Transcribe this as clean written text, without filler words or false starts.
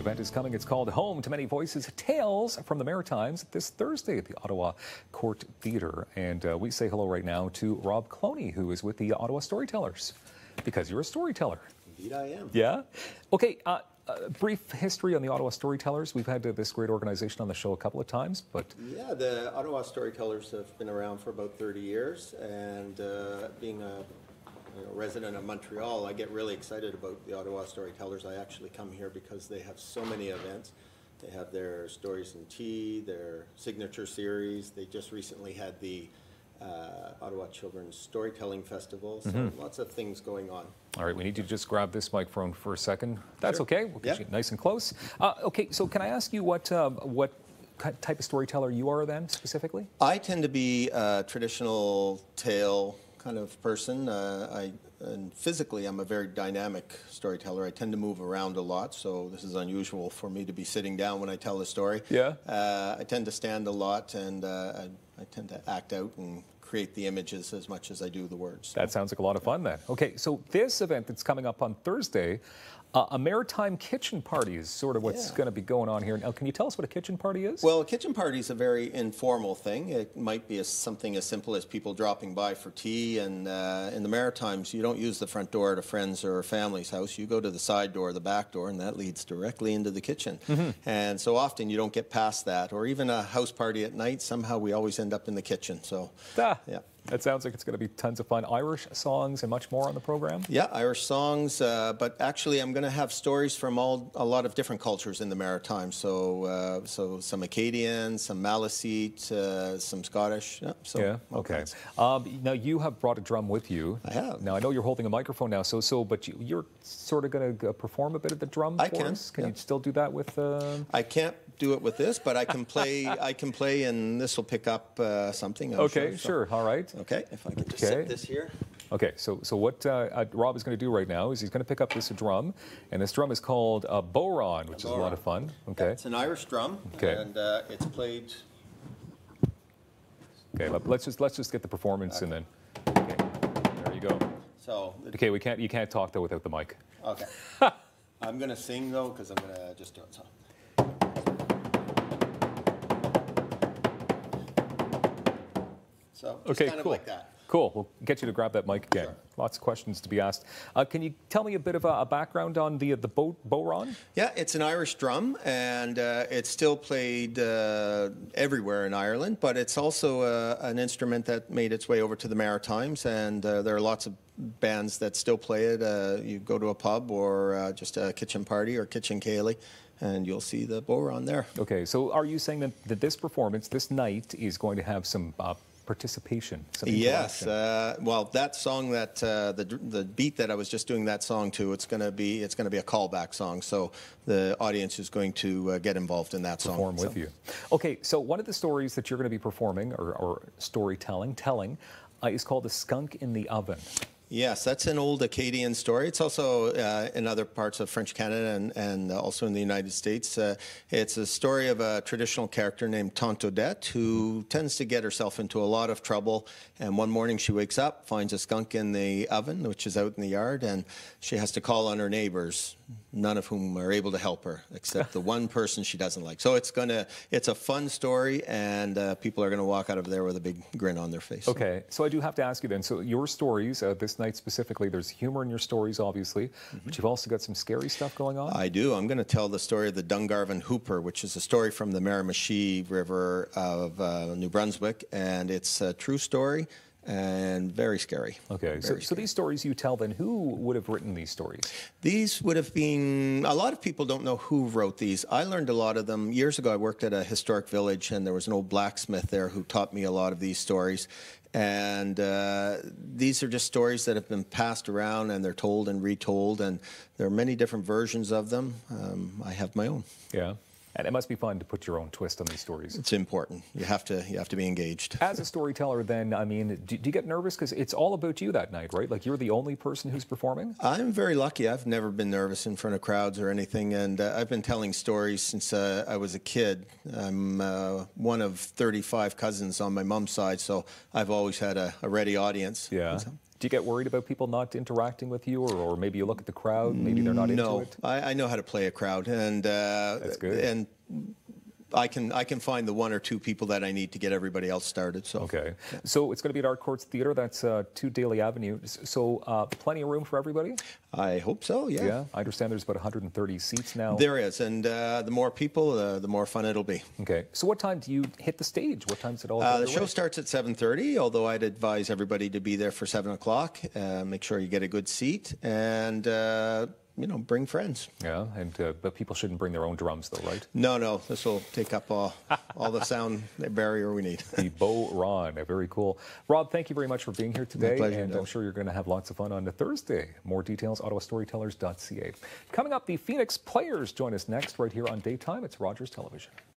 event is coming. It's called Home to Many Voices, Tales from the Maritimes, this Thursday at the Ottawa Court Theatre. And we say hello right now to Rob Cloney, who is with the Ottawa StoryTellers, because you're a storyteller. Indeed I am. Yeah? Okay, brief history on the Ottawa StoryTellers. We've had this great organization on the show a couple of times, but... Yeah, the Ottawa StoryTellers have been around for about 30 years, and being a resident of Montreal, I get really excited about the Ottawa StoryTellers. I actually come here because they have so many events. They have their Stories and Tea, their signature series. They just recently had the Ottawa Children's Storytelling Festival, so lots of things going on. All right, we need you to just grab this microphone for a second. That's okay. We'll get you nice and close. Okay, so can I ask you what type of storyteller you are then, specifically? I tend to be a traditional tale kind of person. And physically, I'm a very dynamic storyteller. I tend to move around a lot, so this is unusual for me to be sitting down when I tell a story. Yeah. I tend to stand a lot, and I tend to act out and create the images as much as I do the words. That sounds like a lot of fun then. Okay, so this event that's coming up on Thursday, a Maritime kitchen party is sort of what's going to be going on here. Now, can you tell us what a kitchen party is? Well, a kitchen party is a very informal thing. It might be something as simple as people dropping by for tea, and in the Maritimes, you don't use the front door at a friend's or a family's house. You go to the side door, the back door, and that leads directly into the kitchen. And so often you don't get past that. Or even a house party at night, somehow we always end up in the kitchen. So, yeah. That sounds like it's going to be tons of fun. Irish songs and much more on the program? Yeah, Irish songs, but actually I'm going to have stories from a lot of different cultures in the Maritimes. So so some Acadian, some Maliseet, some Scottish. Okay. Now you have brought a drum with you. I have. Now I know you're holding a microphone now, but you're sort of going to perform a bit of the drum for us? Can you still do that with... I can't do it with this, but I can play. I can play, and this will pick up something. I'm sure. All right. Okay, if I can just set this here. Okay, so what Rob is going to do right now is he's going to pick up this drum, and this drum is called a Bowron, which is a lot of fun. Okay. Yeah, it's an Irish drum, and it's played. Okay, let's just get the performance, and then. Okay, there you go. So. Okay, you can't talk though without the mic. Okay. I'm going to sing though, because I'm going to just do it. So. So just kind of like that. Cool. We'll get you to grab that mic again. Sure. Lots of questions to be asked. Can you tell me a bit of a background on the Bowron? Yeah, it's an Irish drum, and it's still played everywhere in Ireland, but it's also an instrument that made its way over to the Maritimes, and there are lots of bands that still play it. You go to a pub or just a kitchen party or kitchen ceilidh, and you'll see the Bowron there. Okay, so are you saying that this performance, this night, is going to have some participation? Yes. Well, that song, that the beat that I was just doing that song to, it's going to be a callback song. So the audience is going to get involved in that song. Perform with you. Okay. So one of the stories that you're going to be performing or telling is called "The Skunk in the Oven." Yes, that's an old Acadian story. It's also in other parts of French Canada and also in the United States. It's a story of a traditional character named Tante Odette who tends to get herself into a lot of trouble. And one morning she wakes up, finds a skunk in the oven, which is out in the yard, and she has to call on her neighbors, none of whom are able to help her except the one person she doesn't like. So it's a fun story, and people are going to walk out of there with a big grin on their face. Okay, so I do have to ask you then, so your stories, this night specifically, there's humor in your stories, obviously, but you've also got some scary stuff going on? I do. I'm going to tell the story of the Dungarvan Hooper, which is a story from the Miramichi River of New Brunswick, and it's a true story and very scary. Okay, so these stories you tell, then who would have written these stories? These would have been, a lot of people don't know who wrote these. I learned a lot of them years ago. I worked at a historic village, and there was an old blacksmith there who taught me a lot of these stories. And these are just stories that have been passed around, and they're told and retold, and there are many different versions of them. I have my own. Yeah. And it must be fun to put your own twist on these stories. It's important. You have to be engaged. As a storyteller, then, I mean, do you get nervous? Because it's all about you that night, right? Like, you're the only person who's performing? I'm very lucky. I've never been nervous in front of crowds or anything, and I've been telling stories since I was a kid. I'm one of 35 cousins on my mom's side, so I've always had a ready audience. Yeah. Do you get worried about people not interacting with you, or maybe you look at the crowd, maybe they're not into it? No, I know how to play a crowd, and That's good. And I can find the one or two people that I need to get everybody else started. So Okay. Yeah. So it's going to be at Art Courts Theatre. That's 2 Daly Avenue. So plenty of room for everybody? I hope so, yeah. Yeah. I understand there's about 130 seats now. There is, and the more people, the more fun it'll be. Okay. So what time do you hit the stage? What time is it all The show starts at 7:30, although I'd advise everybody to be there for 7 o'clock. Make sure you get a good seat, and bring friends. Yeah, and but people shouldn't bring their own drums, though, right? No, this will take up all the sound barrier we need. The Bowron, very cool. Rob, thank you very much for being here today. My pleasure, and I'm sure you're going to have lots of fun on the Thursday. More details, ottawastorytellers.ca. Coming up, the Phoenix Players join us next right here on Daytime. It's Rogers Television.